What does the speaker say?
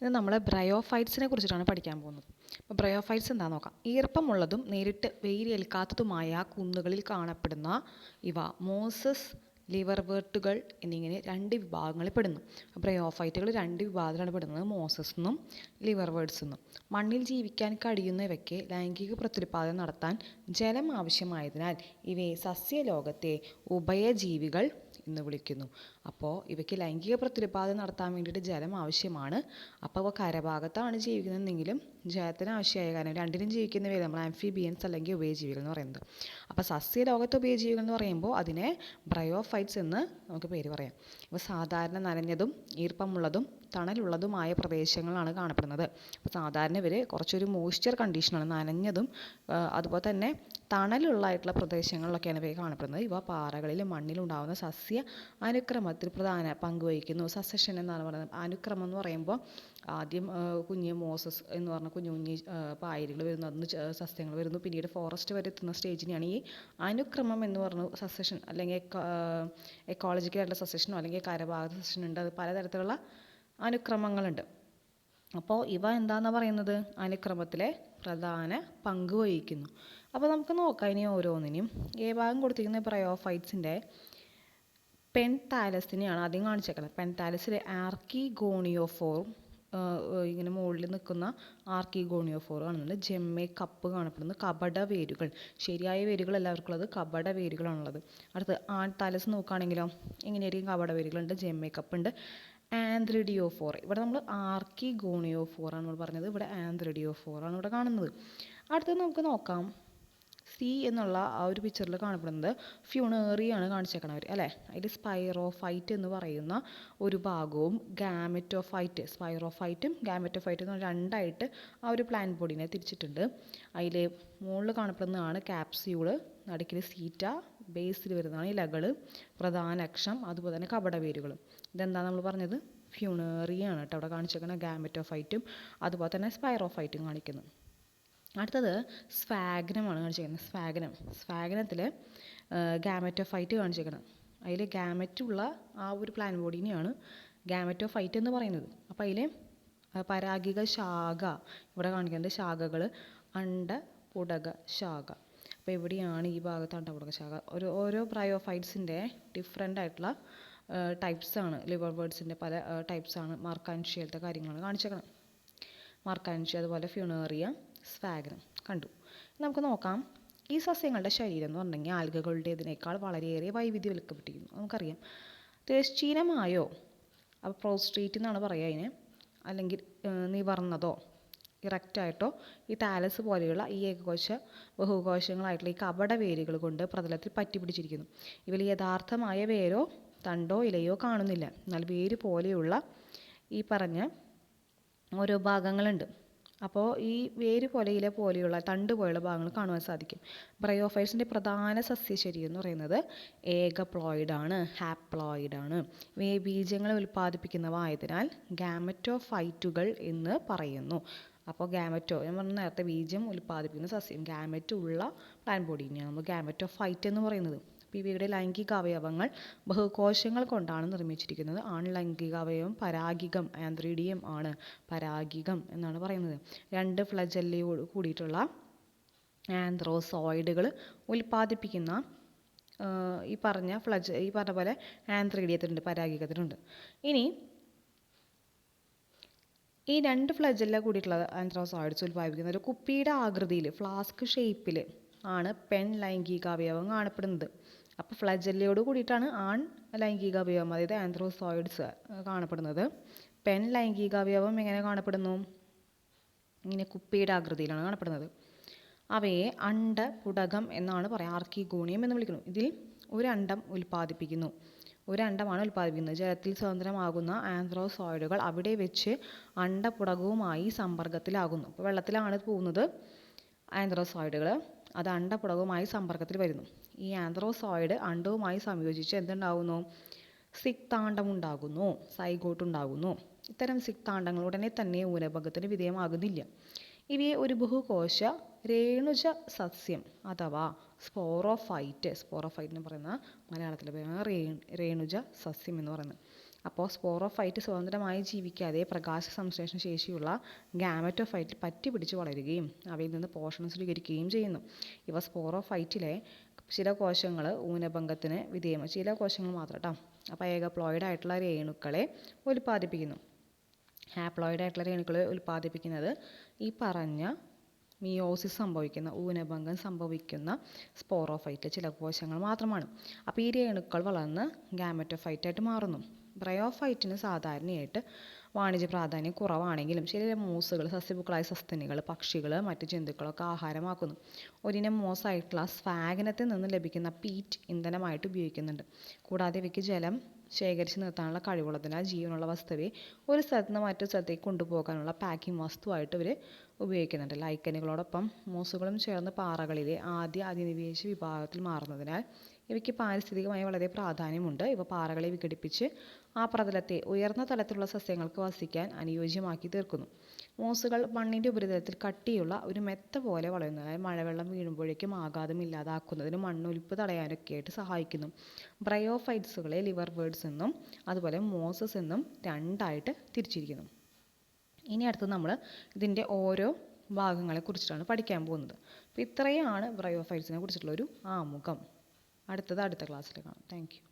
ഇത് നമ്മൾ ബ്രയോഫൈറ്റ്സിനെ കുറിച്ചിട്ടാണ് പഠിക്കാൻ പോകുന്നത്. അപ്പോൾ ബ്രയോഫൈറ്റ്സ് എന്താണെന്ന് നോക്കാം. ഈർപ്പമുള്ളതും നേരിട്ട് വെയിലേൽക്കാത്തതുമായ കുന്നുകളിൽ കാണപ്പെടുന്ന ഇവ മോസസ്, ലിവർവേർട്ടുകൾ എന്നിങ്ങനെ രണ്ട് വിഭാഗങ്ങളിൽ പെടുന്നു. ബ്രയോഫൈറ്റുകൾ രണ്ട് വിഭാഗത്തിലാണ് പെടുന്നത്, മോസസ് എന്നും ലിവർവേർട്സ് എന്നും. മണ്ണിൽ ജീവിക്കാൻ കഴിയുന്നവയ്ക്ക് ലൈംഗിക പ്രത്യുൽപാദനം നടത്താൻ ജലം ആവശ്യമായതിനാൽ ഇവയെ സസ്യലോകത്തെ ഉഭയജീവികൾ എന്ന് വിളിക്കുന്നു. അപ്പോൾ ഇവയ്ക്ക് ലൈംഗിക പ്രത്യുൽപാദനം നടത്താൻ വേണ്ടിയിട്ട് ജലം ആവശ്യമാണ്. അപ്പോൾ അവ കരഭാഗത്താണ് ജീവിക്കുന്നതെങ്കിലും ജലത്തിന് ആവശ്യമായ കാരണം രണ്ടിനും ജീവിക്കുന്നവയെ നമ്മൾ ആംഫിബിയൻസ് അല്ലെങ്കിൽ ഉഭയജീവികൾ എന്ന് പറയുന്നത്. അപ്പോൾ സസ്യലോകത്തെ ഉഭയജീവികൾ എന്ന് പറയുമ്പോൾ അതിനെ ബ്രയോഫൈറ്റ്സ് എന്ന് നമുക്ക് പേര് പറയാം. അപ്പോൾ സാധാരണ നനഞ്ഞതും ഈർപ്പമുള്ളതും തണലുള്ളതുമായ പ്രദേശങ്ങളാണ് കാണപ്പെടുന്നത്. അപ്പോൾ സാധാരണ ഇവർ കുറച്ചൊരു മോയ്സ്ചർ കണ്ടീഷനാണ്, നനഞ്ഞതും അതുപോലെ തന്നെ തണലുള്ളതായിട്ടുള്ള പ്രദേശങ്ങളിലൊക്കെയാണ് ഇവയെ കാണപ്പെടുന്നത്. ഇവ പാറകളിലും മണ്ണിലുണ്ടാകുന്ന സസ്യ അനുക്രമത്തിൽ പ്രധാന പങ്ക് വഹിക്കുന്നു. സസഷൻ എന്നാണ് പറയുന്നത്. അനുക്രമം എന്ന് പറയുമ്പോൾ ആദ്യം കുഞ്ഞ് മോസസ് എന്ന് പറഞ്ഞ കുഞ്ഞു കുഞ്ഞ് പായലുകൾ വരുന്നു, അതിന് സസ്യങ്ങൾ വരുന്നു, പിന്നീട് ഫോറസ്റ്റ് വരെ എത്തുന്ന സ്റ്റേജിനെയാണ് ഈ അനുക്രമം എന്ന് പറഞ്ഞു സസഷൻ അല്ലെങ്കിൽ എക്കോളജിക്കലായിട്ടുള്ള സസഷനോ അല്ലെങ്കിൽ കരഭാഗ സസഷൻ ഉണ്ട്. അത് പലതരത്തിലുള്ള അനുക്രമങ്ങളുണ്ട്. അപ്പോൾ ഇവ എന്താണെന്നാണ് പറയുന്നത്, അനുക്രമത്തിലെ പ്രധാന പങ്ക് വഹിക്കുന്നു. അപ്പോൾ നമുക്ക് നോക്കാം ഇനി ഓരോന്നിനും. ഭാഗം കൊടുത്തിരിക്കുന്ന ബ്രയോഫൈറ്റ്സിൻ്റെ പെൻതാലസിനെയാണ് ആദ്യം കാണിച്ചേക്കുന്നത്. പെൻതാലസിലെ ആർക്കിഗോണിയോഫോർ ഇങ്ങനെ മുകളിൽ നിൽക്കുന്ന ആർക്കിഗോണിയോഫോർ കാണുന്നുണ്ട്. ജെമ്മെ കപ്പ് കാണപ്പെടുന്നത്. കപട വേരുകൾ, ശരിയായ വേരുകൾ എല്ലാവർക്കും ഉള്ളത് കപട വേരുകളാണുള്ളത്. അടുത്ത് ആൺതാലസ് നോക്കുകയാണെങ്കിലോ ഇങ്ങനെയായിരിക്കും. കപട വേരുകളുണ്ട്, ജെമ്മെ കപ്പ് ഉണ്ട്. ആന്ത്രിഡിയോഫോർ, ഇവിടെ നമ്മൾ ആർക്കിഗോണിയോഫോർ ആണ് നമ്മൾ പറഞ്ഞത്, ഇവിടെ ആന്ത്രിഡിയോഫോർ ആണ് ഇവിടെ കാണുന്നത്. അടുത്തത് നമുക്ക് നോക്കാം. സി എന്നുള്ള ആ ഒരു പിക്ചറിൽ കാണപ്പെടുന്നത് ഫ്യൂണേറിയാണ് കാണിച്ചേക്കണവർ അല്ലേ. അതിൽ സ്പൈറോഫൈറ്റ് എന്ന് പറയുന്ന ഒരു ഭാഗവും ഗാമെറ്റോഫൈറ്റ്, സ്പൈറോഫൈറ്റും ഗാമെറ്റോഫൈറ്റും എന്ന് രണ്ടായിട്ട് ആ ഒരു പ്ലാന്റ് ബോഡീനെ തിരിച്ചിട്ടുണ്ട്. അതിൽ മുകളിൽ കാണപ്പെടുന്നതാണ് ക്യാപ്സ്യൂള്, നടുക്കിൽ സീറ്റ, ബേസിൽ വരുന്നതാണ് ഇലകൾ, പ്രധാന അക്ഷം, അതുപോലെ തന്നെ കപട വേരുകൾ. ഇതെന്താണ് നമ്മൾ പറഞ്ഞത്, ഫ്യൂണേറിയാണ് കേട്ടോ അവിടെ കാണിച്ചേക്കുന്നത്. ഗാമെറ്റോഫൈറ്റും അതുപോലെ തന്നെ സ്പൈറോഫൈറ്റും കാണിക്കുന്നു. അടുത്തത് സ്ഫാഗ്നമാണ് കാണിച്ചിരിക്കുന്നത്. സ്ഫാഗ്നത്തിൽ ഗാമെറ്റോഫൈറ്റ് കാണിച്ചിരിക്കുന്നത്. അതിൽ ഗാമെറ്റുള്ള ആ ഒരു പ്ലാന്റ് ബോഡീനെയാണ് ഗാമെറ്റോഫൈറ്റ് എന്ന് പറയുന്നത്. അപ്പോൾ അതിൽ പരാഗിക ശാഖ ഇവിടെ കാണിക്കുന്നത്, ശാഖകൾ അണ്ഡപുടക ശാഖ. അപ്പോൾ എവിടെയാണ് ഈ ഭാഗത്ത് അണ്ഡപുടക ശാഖ. ഓരോ ബ്രയോഫൈറ്റ്സിൻ്റെ ഡിഫറെൻ്റ് ആയിട്ടുള്ള ടൈപ്സാണ്. ലിവർവേർട്സിൻ്റെ പല ടൈപ്സാണ്. മാർക്കാൻഷ്യയിലത്തെ കാര്യങ്ങളാണ് കാണിച്ചേക്കുന്നത്. മാർക്കാൻഷ്യ, അതുപോലെ ഫ്യൂണേറിയ, സ്ഫാഗ്നം കണ്ടു. നമുക്ക് നോക്കാം. ഈ സസ്യങ്ങളുടെ ശരീരം എന്ന് പറഞ്ഞെങ്കിൽ ആൽഗകളുടേതിനേക്കാൾ വളരെയേറെ വൈവിധ്യവൽക്കപ്പെട്ടിരിക്കുന്നു. നമുക്കറിയാം. തിരശ്ചീനമായോ, അപ്പോൾ പ്രോസ്ട്രേറ്റ് എന്നാണ് പറയുക അതിന്, അല്ലെങ്കിൽ നിവർന്നതോ ഇറക്റ്റായിട്ടോ ഈ താലസ് പോലെയുള്ള ഈ ഏകകോശ ബഹുകോശങ്ങളായിട്ടുള്ള ഈ കപട വേരുകൾ കൊണ്ട് പ്രതലത്തിൽ പറ്റിപ്പിടിച്ചിരിക്കുന്നു. ഇവയിൽ യഥാർത്ഥമായ വേരോ തണ്ടോ ഇലയോ കാണുന്നില്ല. എന്നാൽ വേര് പോലെയുള്ള ഈ പറഞ്ഞ ഓരോ ഭാഗങ്ങളുണ്ട്. അപ്പോൾ ഈ വേര് പോലെ ഇല പോലെയുള്ള തണ്ട് പോലെയുള്ള ഭാഗങ്ങൾ കാണുവാൻ സാധിക്കും. ബ്രയോഫൈറ്റ്സിൻ്റെ പ്രധാന സസ്യശരീരം എന്ന് പറയുന്നത് ഏകപ്ലോയിഡാണ്, ഹാപ്ലോയിഡാണ്. ഇവയെ ബീജങ്ങൾ ഉൽപ്പാദിപ്പിക്കുന്നവ ആയതിനാൽ ഗാമെറ്റോഫൈറ്റുകൾ എന്ന് പറയുന്നു. അപ്പോൾ ഗാമെറ്റോ ഞാൻ പറഞ്ഞ നേരത്തെ ബീജം ഉൽപ്പാദിപ്പിക്കുന്ന സസ്യം, ഗാമെറ്റ് ഉള്ള പ്ലാന്റ് ബോഡീനെയാണ് നമ്മൾ ഗാമെറ്റോഫൈറ്റ് എന്ന് പറയുന്നത്. ഇവയുടെ ലൈംഗിക അവയവങ്ങൾ ബഹുകോശങ്ങൾ കൊണ്ടാണ് നിർമ്മിച്ചിരിക്കുന്നത്. ആൺലൈംഗികാവയവം പരാഗികം, ആന്ത്രീഡിയം ആണ്. പരാഗികം എന്നാണ് പറയുന്നത്. രണ്ട് ഫ്ലജല്ലയോട് കൂടിയിട്ടുള്ള ആന്ത്രോസോയിഡുകൾ ഉൽപ്പാദിപ്പിക്കുന്ന ഈ പറഞ്ഞ പോലെ ആന്ത്രീഡിയത്തിനുണ്ട്, പരാഗികത്തിനുണ്ട്. ഇനി ഈ രണ്ട് ഫ്ലജല്ല കൂടിയിട്ടുള്ള ആന്ത്രോസോയിഡ്സ് ഉൽപ്പാദിപ്പിക്കുന്ന ഒരു കുപ്പിയുടെ ആകൃതിയിൽ, ഫ്ലാസ്ക് ഷേപ്പിൽ ആണ് പെൺ ലൈംഗികാവയവം കാണപ്പെടുന്നത്. അപ്പോൾ ഫ്ലജല്ലയോട് കൂടിയിട്ടാണ് ആൺ ലൈംഗികാവയവം, അതായത് ആന്ത്രോസോയിഡ്സ് കാണപ്പെടുന്നത്. പെൺ ലൈംഗികാവയവം എങ്ങനെ കാണപ്പെടുന്നു, ഇങ്ങനെ കുപ്പിയുടെ ആകൃതിയിലാണ് കാണപ്പെടുന്നത്. അവയെ അണ്ഡപുടകം എന്നാണ് പറയുക, ആർക്കിഗോണിയം എന്ന് വിളിക്കുന്നു. ഇതിൽ ഒരു അണ്ഡം ഉൽപ്പാദിപ്പിക്കുന്നു. ഒരു അണ്ഡമാണ് ഉൽപ്പാദിപ്പിക്കുന്നത്. ജലത്തിൽ സ്വതന്ത്രമാകുന്ന ആന്ത്രോസോയിഡുകൾ അവിടെ വെച്ച് അണ്ഡപുടകവുമായി സമ്പർക്കത്തിലാകുന്നു. അപ്പോൾ വെള്ളത്തിലാണ് പോകുന്നത് ആന്ത്രോസോയിഡുകൾ, അത് അണ്ഡപുടകവുമായി സമ്പർക്കത്തിൽ വരുന്നു. ഈ ആന്ത്രോസോയിഡ് അണ്ഡവുമായി സംയോജിച്ച് എന്തുണ്ടാകുന്നു, സിക്താണ്ഡമുണ്ടാകുന്നു, സൈഗോട്ട് ഉണ്ടാകുന്നു. ഇത്തരം സിക്താണ്ഡങ്ങൾ ഉടനെ തന്നെ ഊനഭംഗത്തിന് വിധേയമാകുന്നില്ല. ഇവയെ ഒരു ബഹുകോശ രേണുജ സസ്യം അഥവാ സ്പോറോഫൈറ്റ് എന്ന് പറയുന്ന മലയാളത്തിൽ രേണുജ സസ്യം എന്ന് പറയുന്നത്. അപ്പോൾ സ്പോറോഫൈറ്റ് സ്വതന്ത്രമായി ജീവിക്കാതെ പ്രകാശ സംശ്ലേഷണ ശേഷിയുള്ള ഗാമറ്റോഫൈറ്റിൽ പറ്റി പിടിച്ച് വളരുകയും അവയിൽ നിന്ന് പോഷണം സ്വീകരിക്കുകയും ചെയ്യുന്നു. ഇവ സ്പോറോഫൈറ്റിലെ ചില കോശങ്ങൾ ഊനഭംഗത്തിന് വിധേയമാണ്, ചില കോശങ്ങൾ മാത്രം കേട്ടോ. അപ്പോൾ ഏകപ്ലോയിഡ് ആയിട്ടുള്ള രേണുക്കളെ ഉൽപ്പാദിപ്പിക്കുന്നു. ഹാപ്ലോയിഡ് ആയിട്ടുള്ള രേണുക്കളെ ഉൽപ്പാദിപ്പിക്കുന്നത് ഈ പറഞ്ഞ മിയോസിസ് സംഭവിക്കുന്ന, ഊനഭംഗം സംഭവിക്കുന്ന സ്പോറോഫൈറ്റിലെ ചില കോശങ്ങൾ മാത്രമാണ്. അപ്പോൾ ഈ രേണുക്കൾ വളർന്ന് ഗാമറ്റോഫൈറ്റായിട്ട് മാറുന്നു. ബ്രയോഫൈറ്റിന് സാധാരണയായിട്ട് വാണിജ്യ പ്രാധാന്യം കുറവാണെങ്കിലും ചില മൂസുകൾ, സസ്യഭുക്കളായ സസ്തനികൾ, പക്ഷികൾ, മറ്റ് ജന്തുക്കളൊക്കെ ആഹാരമാക്കുന്നു. ഒരിനം മോസായിട്ടുള്ള സ്ഫാഗനത്തിൽ നിന്ന് ലഭിക്കുന്ന പീറ്റ് ഇന്ധനമായിട്ട് ഉപയോഗിക്കുന്നുണ്ട്. കൂടാതെ ഇവയ്ക്ക് ജലം ശേഖരിച്ച് നിർത്താനുള്ള കഴിവുള്ളതിനാൽ ജീവനുള്ള വസ്തുവെ ഒരു സ്ഥലത്ത് നിന്ന് മറ്റൊരു സ്ഥലത്തേക്ക് കൊണ്ടുപോകാനുള്ള പാക്കിംഗ് വസ്തുവായിട്ട് ഇവർ ഉപയോഗിക്കുന്നുണ്ട്. ലൈക്കനുകളോടൊപ്പം മൂസുകളും ചേർന്ന് പാറകളിലെ ആദ്യ അധിനിവേശ വിഭാഗത്തിൽ മാറുന്നതിനാൽ ഇവയ്ക്ക് പാരിസ്ഥിതികമായി വളരെ പ്രാധാന്യമുണ്ട്. ഇവ പാറകളെ വിഘടിപ്പിച്ച് ആ പ്രതലത്തെ ഉയർന്ന തലത്തിലുള്ള സസ്യങ്ങൾക്ക് വസിക്കാൻ അനുയോജ്യമാക്കി തീർക്കുന്നു. മൂസുകൾ മണ്ണിൻ്റെ ഉപരിതലത്തിൽ കട്ടിയുള്ള ഒരു മെത്ത പോലെ വളരുന്നതിനാൽ മഴവെള്ളം വീഴുമ്പോഴേക്കും ആഘാതം ഇല്ലാതാക്കുന്നതിനും മണ്ണൊലിപ്പ് തടയാനൊക്കെയായിട്ട് സഹായിക്കുന്നു. ബ്രയോഫൈറ്റ്സുകളെ ലിവർ ബേർഡ്സ് എന്നും അതുപോലെ മോസസ് എന്നും രണ്ടായിട്ട് തിരിച്ചിരിക്കുന്നു. ഇനി അടുത്ത് നമ്മൾ ഇതിൻ്റെ ഓരോ ഭാഗങ്ങളെ കുറിച്ചിട്ടാണ് പഠിക്കാൻ പോകുന്നത്. അപ്പോൾ ഇത്രയാണ് ബ്രയോഫൈറ്റ്സിനെ കുറിച്ചിട്ടുള്ളൊരു ആമുഖം. അടുത്ത ക്ലാസ്സിൽ കാണാം. Thank you.